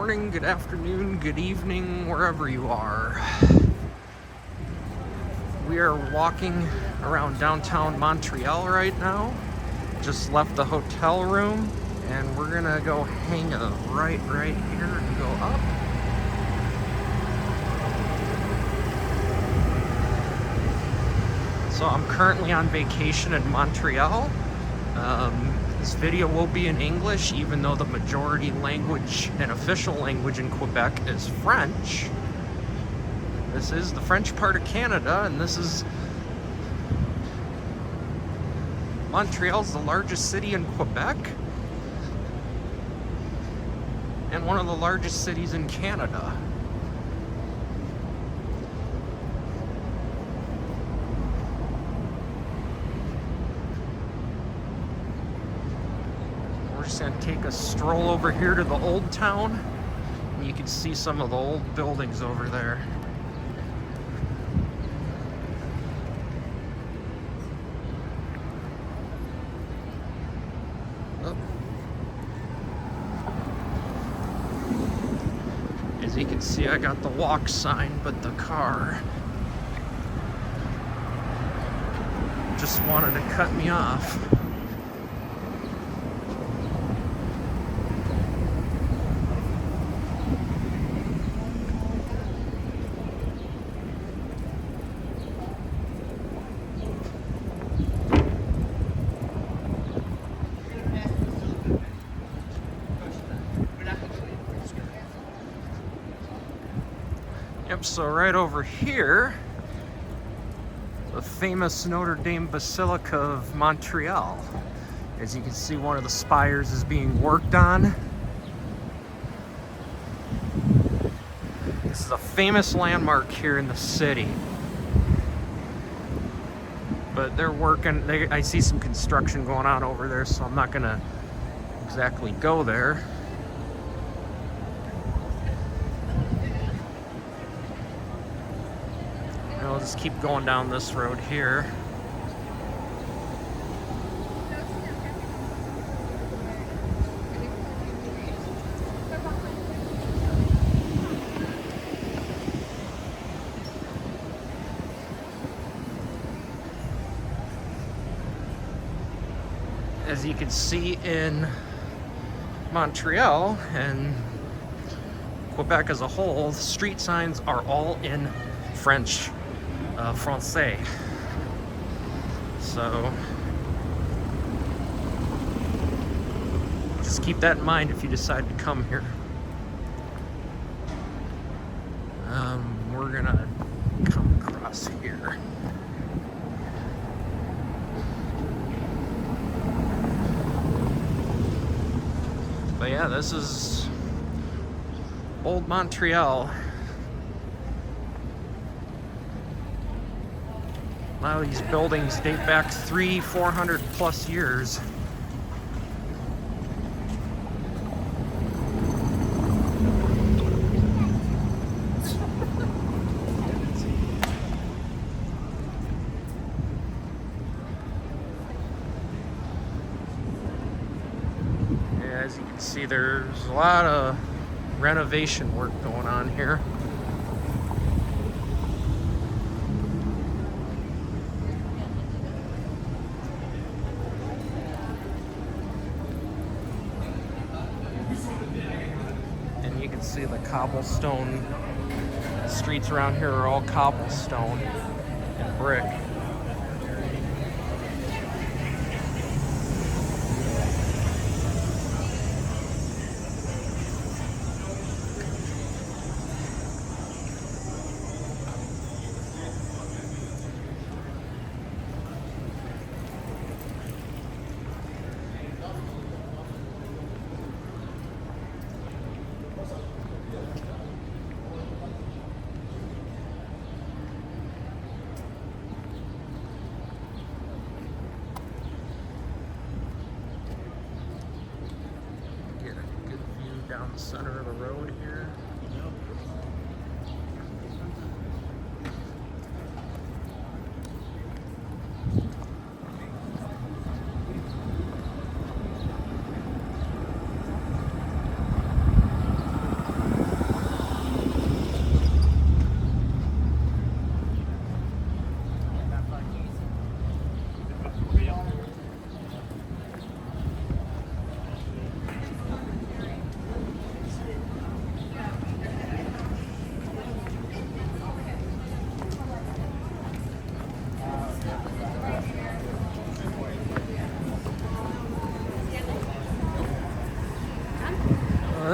morning, good afternoon, good evening, wherever you are. We are walking around downtown Montreal right now. Just left the hotel room, and we're gonna go hang a right here and go up. So I'm currently on vacation in Montreal. This video will be in English, even though the majority language and official language in Quebec is French. This is the French part of Canada, and this is Montreal's the largest city in Quebec and one of the largest cities in Canada. We're just gonna take a stroll over here to the old town, and you can see some of the old buildings over there. As you can see, I got the walk sign, but the car just wanted to cut me off. Yep, so right over here, the famous Notre Dame Basilica of Montreal. As you can see, one of the spires is being worked on. This is a famous landmark here in the city. But they're working, I see some construction going on over there, so I'm not gonna exactly go there. I'll just keep going down this road here. As you can see in Montreal and Quebec as a whole, the street signs are all in French. Francais. So just keep that in mind if you decide to come here. We're gonna come across here. But yeah, this is old Montreal. A lot of these buildings date back 300-400 plus years. Yeah, as you can see, there's a lot of renovation work going on here. See the cobblestone streets around here are all cobblestone and brick. Down the center of the road here.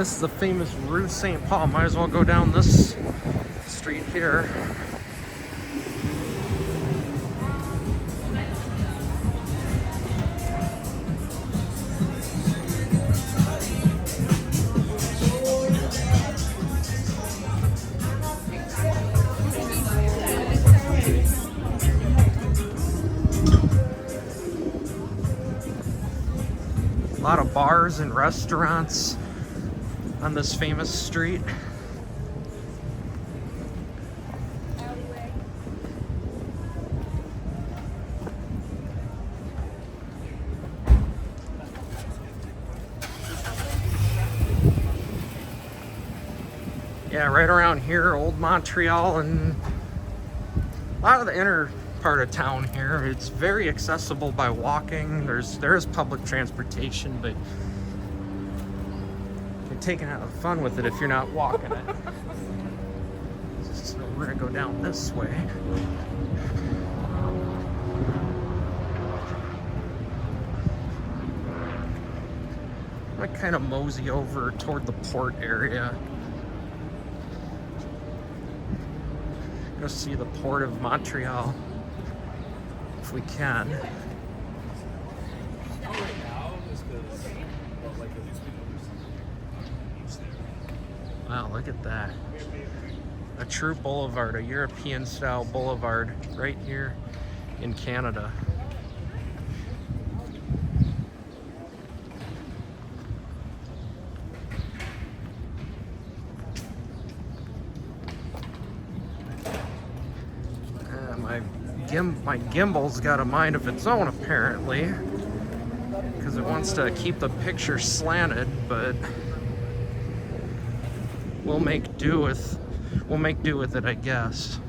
This is the famous Rue St. Paul. Might as well go down this street here. A lot of bars and restaurants on this famous street. Yeah, right around here, Old Montreal, and a lot of the inner part of town here. It's very accessible by walking. There is public transportation, but you're taking out the fun with it if you're not walking it. So we're gonna go down this way. I'm gonna kind of mosey over toward the port area. Go see the Port of Montreal if we can. Wow, look at that. A true boulevard, a European style boulevard right here in Canada. My gimbal's got a mind of its own apparently, because it wants to keep the picture slanted, but we'll make do with it, I guess.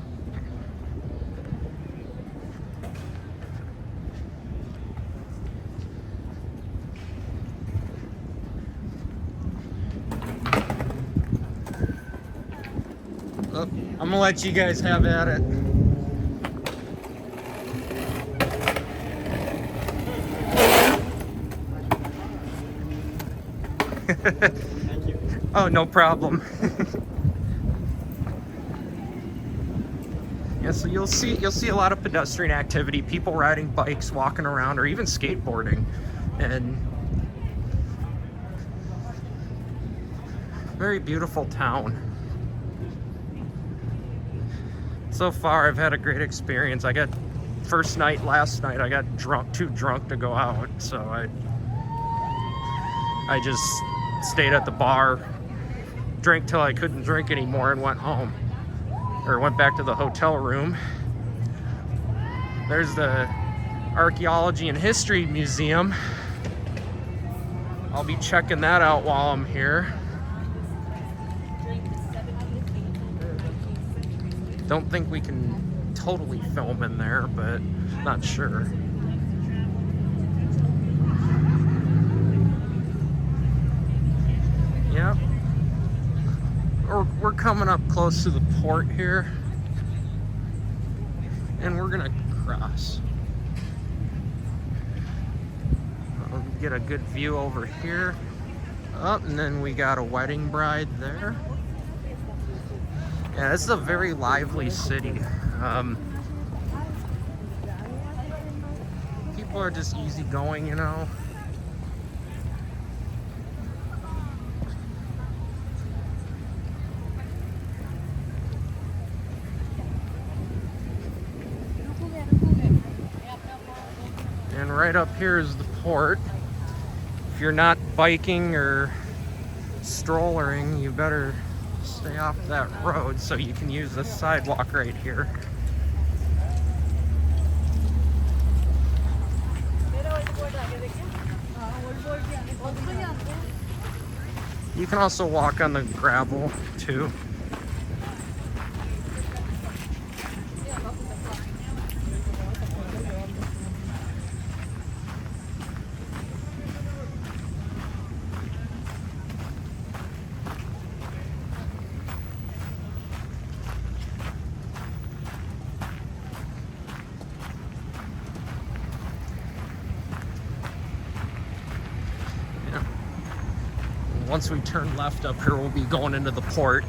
Oh, I'm gonna let you guys have at it. Thank you. Oh, no problem. Yeah, so you'll see a lot of pedestrian activity, people riding bikes, walking around, or even skateboarding. And very beautiful town. So far, I've had a great experience. I got last night, I got too drunk to go out, so I just stayed at the bar, drank till I couldn't drink anymore, and went home, or went back to the hotel room. There's the Archaeology and History Museum. I'll be checking that out while I'm here. Don't think we can totally film in there, but not sure. Yep. We're coming up close to the port here, and we're gonna cross. I'll get a good view over here. Up, and then we got a wedding bride there. Yeah, this is a very lively city. People are just easygoing, you know. And right up here is the port. If you're not biking or strolling, you better stay off that road so you can use the sidewalk right here. You can also walk on the gravel too. once we turn left up here, we'll be going into the port.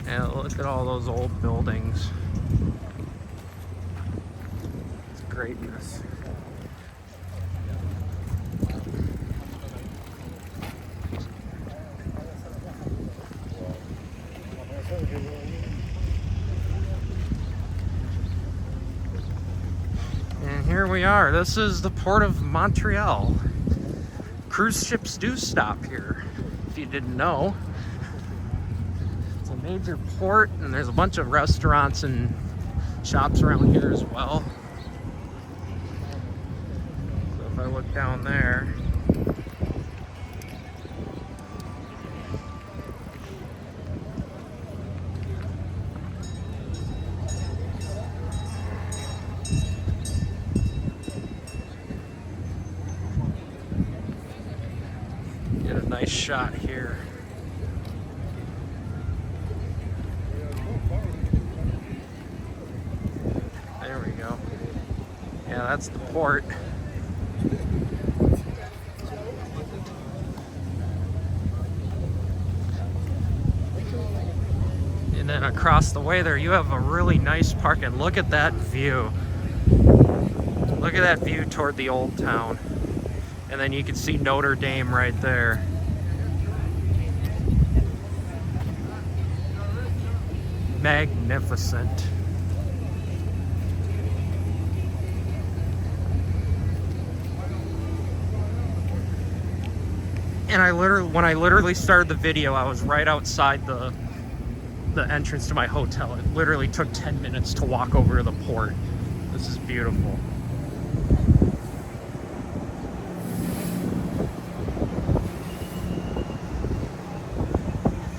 And look at all those old buildings. It's greatness. And here we are. This is the Port of Montreal. Cruise ships do stop here, if you didn't know. It's a major port, and there's a bunch of restaurants and shops around here as well. So if I look down there, get a nice shot here. There we go. Yeah, that's the port. And then across the way there, you have a really nice park, and look at that view. Look at that view toward the old town. And then you can see Notre Dame right there. Magnificent. And when I literally started the video, I was right outside the entrance to my hotel. It literally took 10 minutes to walk over to the port. This is beautiful.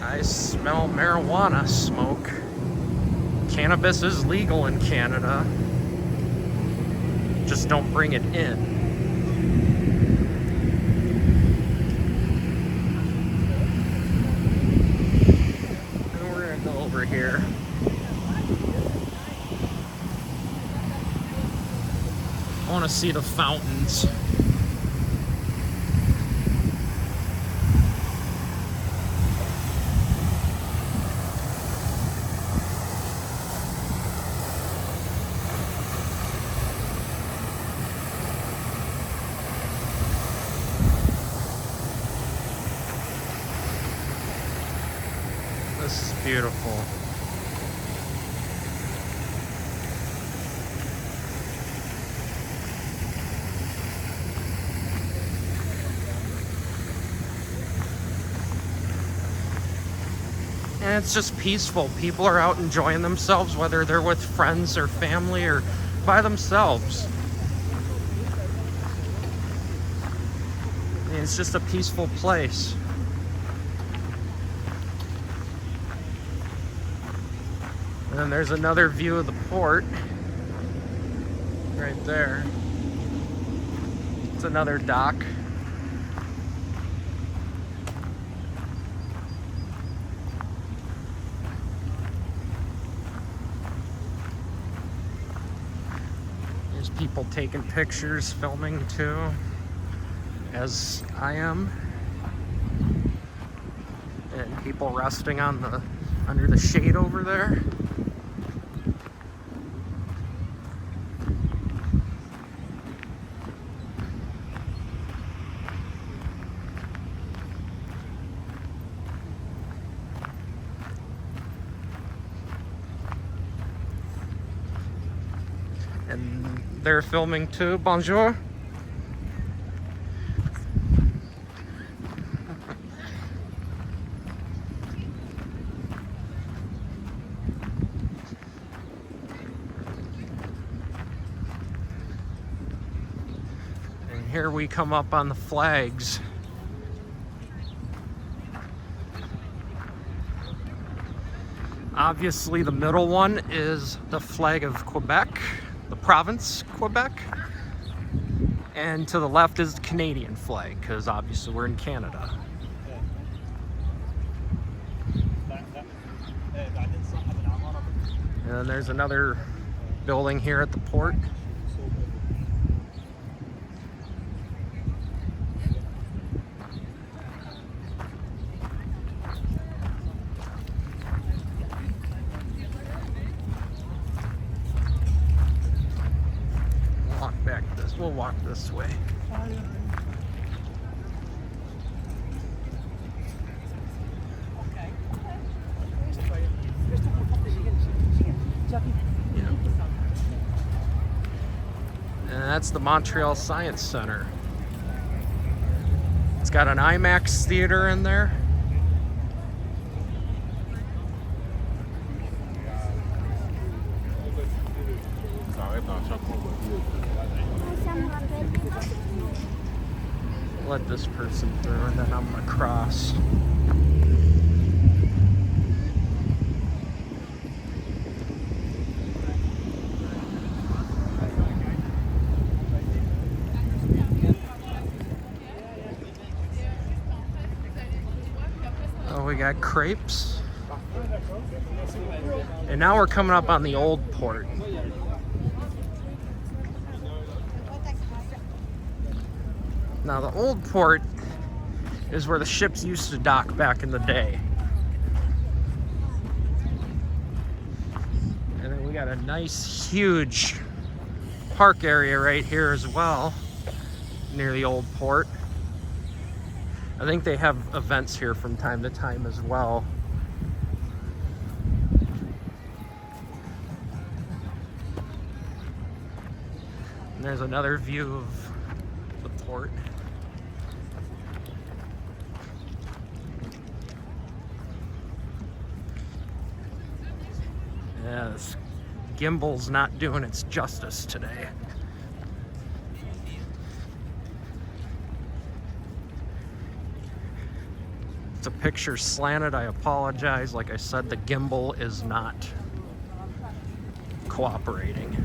I smell marijuana smoke. Cannabis is legal in Canada. Just don't bring it in. Over here. I want to see the fountains. This is beautiful. And it's just peaceful. People are out enjoying themselves, whether they're with friends or family or by themselves. I mean, it's just a peaceful place. And then there's another view of the port right there. It's another dock. There's people taking pictures, filming too, as I am. And people resting on under the shade over there. And they're filming too. Bonjour. And here we come up on the flags. Obviously, the middle one is the flag of Quebec, the province Quebec, and to the left is the Canadian flag, because obviously we're in Canada. And then there's another building here at the port. we'll walk this way. Yeah. And that's the Montreal Science Center. It's got an IMAX theater in there. Let this person through and then I'm gonna cross. Oh, we got crepes. And now we're coming up on the old port. Now the old port is where the ships used to dock back in the day. And then we got a nice huge park area right here as well, near the old port. I think they have events here from time to time as well. And there's another view of the port. Yeah, this gimbal's not doing its justice today. If the picture's slanted, I apologize. Like I said, the gimbal is not cooperating.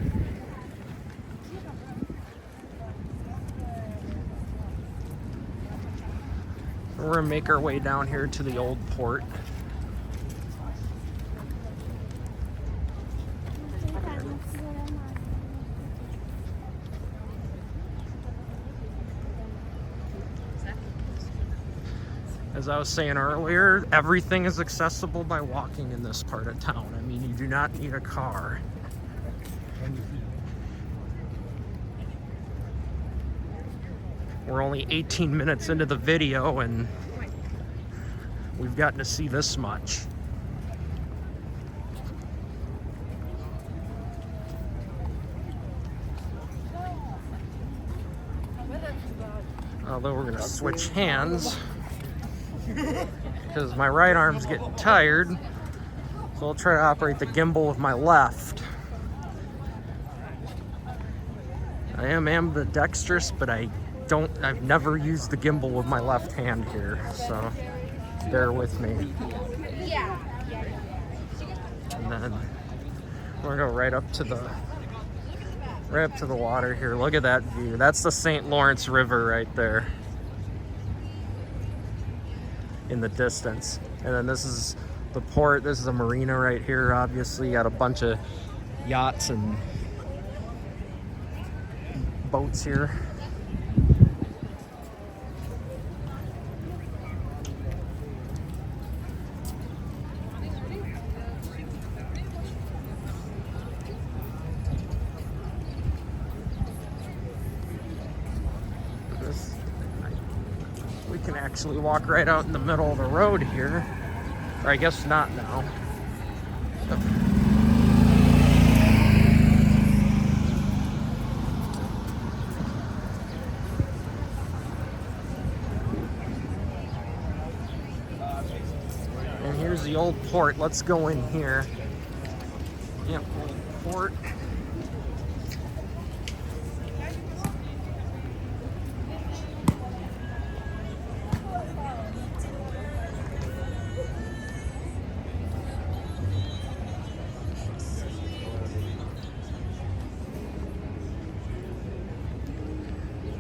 We're gonna make our way down here to the old port. As I was saying earlier, everything is accessible by walking in this part of town. I mean, you do not need a car. We're only 18 minutes into the video and we've gotten to see this much. Although we're gonna switch hands because my right arm's getting tired, so I'll try to operate the gimbal with my left. I am ambidextrous, but I've never used the gimbal with my left hand here, so bear with me. And then we're gonna go right up to the water here. Look at that view. That's the St. Lawrence River right there in the distance. And then this is the port. This is a marina right here. Obviously, got a bunch of yachts and boats here. We can actually walk right out in the middle of the road here. Or I guess not now. And here's the old port. Let's go in here. Yep, old port.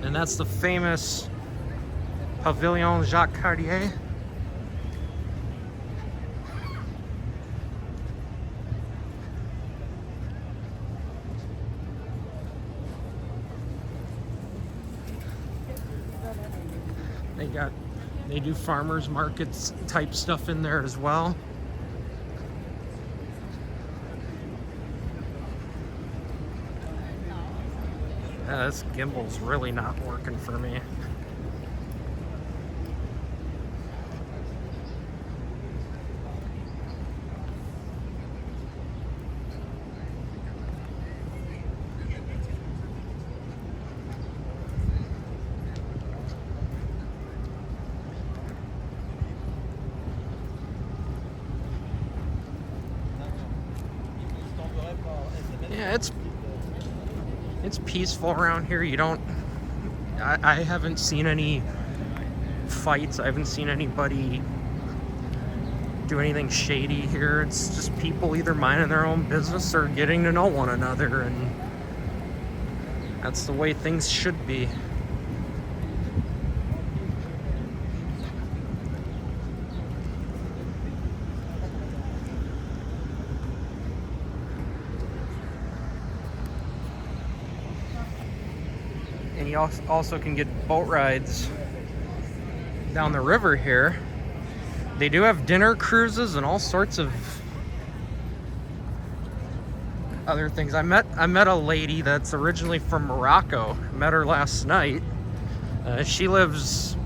And that's the famous Pavilion Jacques Cartier. They do farmers markets type stuff in there as well. This gimbal's really not working for me. Yeah, it's peaceful around here. You don't... I haven't seen any fights. I haven't seen anybody do anything shady here. It's just people either minding their own business or getting to know one another, and that's the way things should be. And you also can get boat rides down the river here. They do have dinner cruises and all sorts of other things. I met a lady that's originally from Morocco. Met her last night. She lives,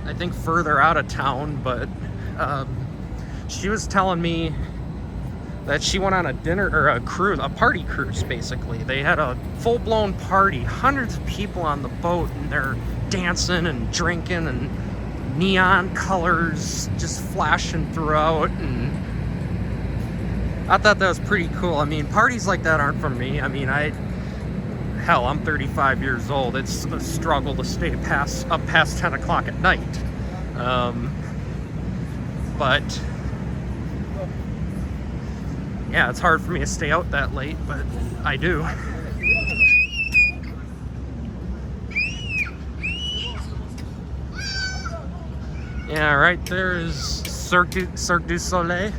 I think, further out of town, but she was telling me that she went on a dinner or a cruise, a party cruise basically. They had a full-blown party, hundreds of people on the boat, and they're dancing and drinking and neon colors just flashing throughout, and I thought that was pretty cool. I mean, parties like that aren't for me. I mean, hell, I'm 35 years old. It's a struggle to stay up past 10 o'clock at night. But yeah, it's hard for me to stay out that late, but I do. Yeah, right there is Cirque du Soleil.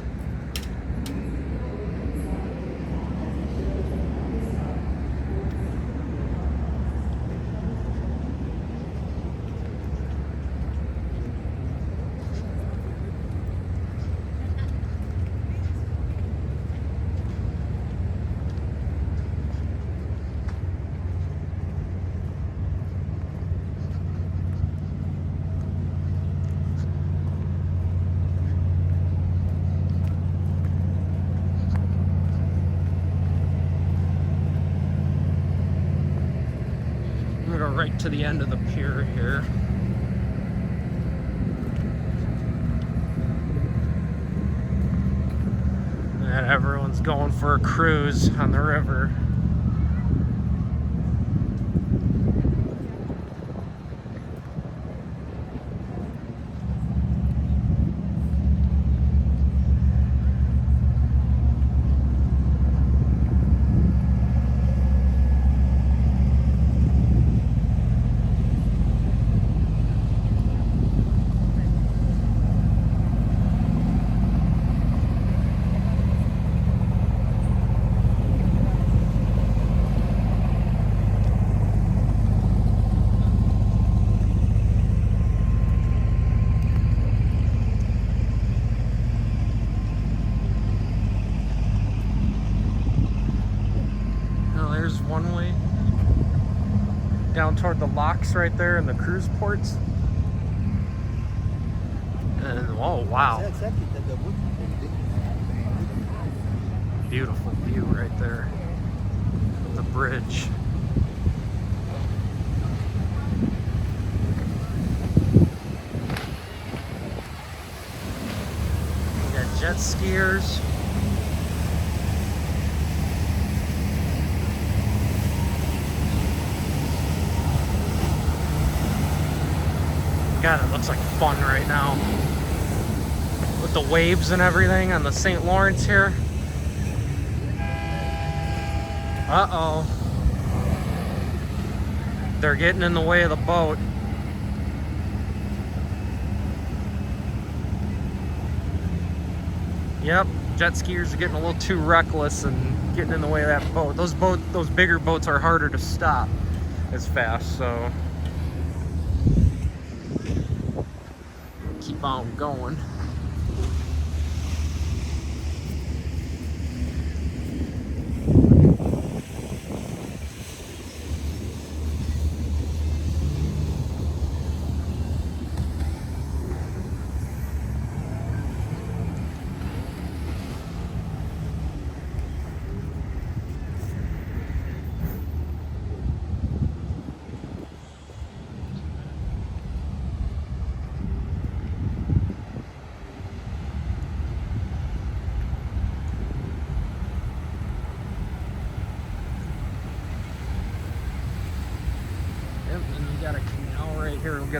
Right to the end of the pier here. And everyone's going for a cruise on the river. One way down toward the locks right there and the cruise ports. And oh wow, beautiful view right there of the bridge. We got jet skiers. God, it looks like fun right now with the waves and everything on the St. Lawrence here. Uh-oh. They're getting in the way of the boat. Yep, jet skiers are getting a little too reckless and getting in the way of that boat. Those bigger boats are harder to stop as fast, so keep on going.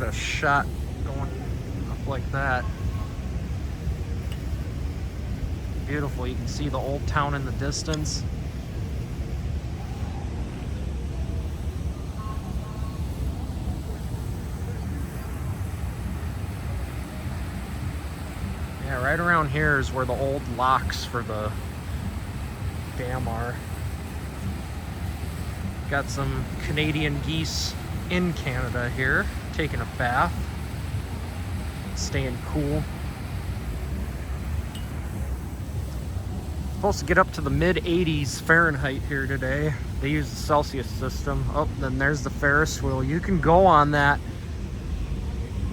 get a shot going up like that. Beautiful. You can see the old town in the distance. Yeah, right around here is where the old locks for the dam are. Got some Canadian geese in Canada here, taking a bath, staying cool. Supposed to get up to the mid 80s Fahrenheit here today. They use the Celsius system. Oh, then there's the Ferris wheel. You can go on that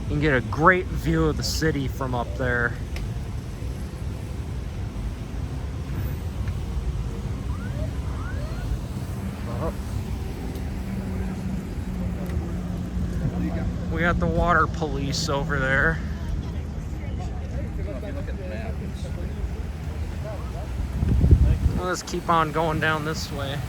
and get a great view of the city from up there. Oh. We got the water police over there. Let's keep on going down this way.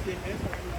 Tienes 30.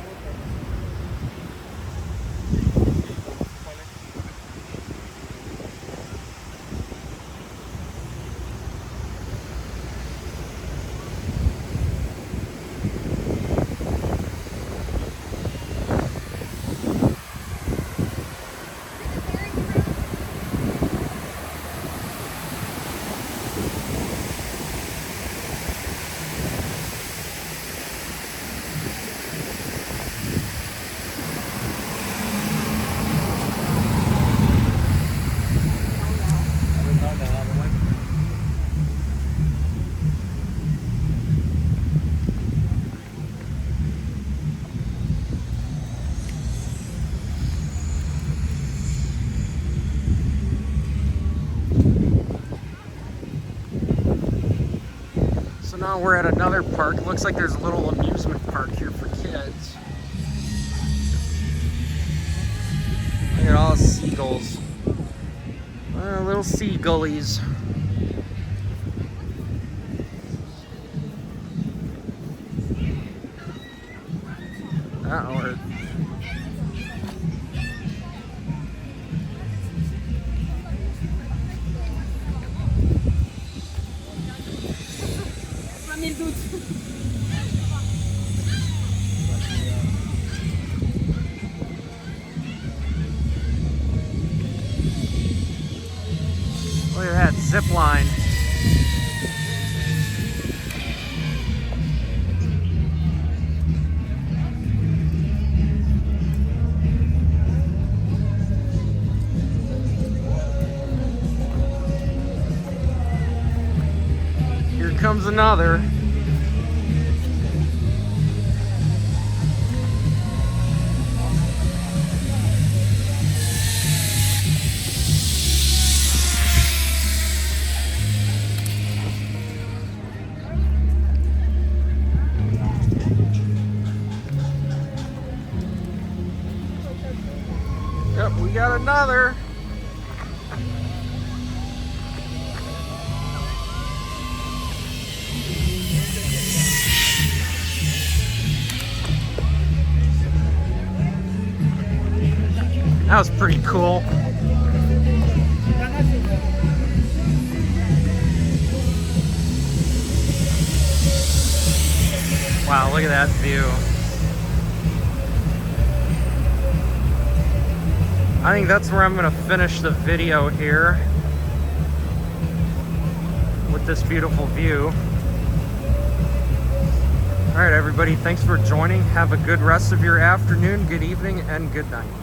Now we're at another park. It looks like there's a little amusement park here for kids. Look at all the seagulls. Little seagullies. That'll work. Look at that zip line. Here comes another. Yep, we got another. That was pretty cool. Wow, look at that view. I think that's where I'm gonna finish the video here with this beautiful view. All right, everybody, thanks for joining. Have a good rest of your afternoon, good evening, and good night.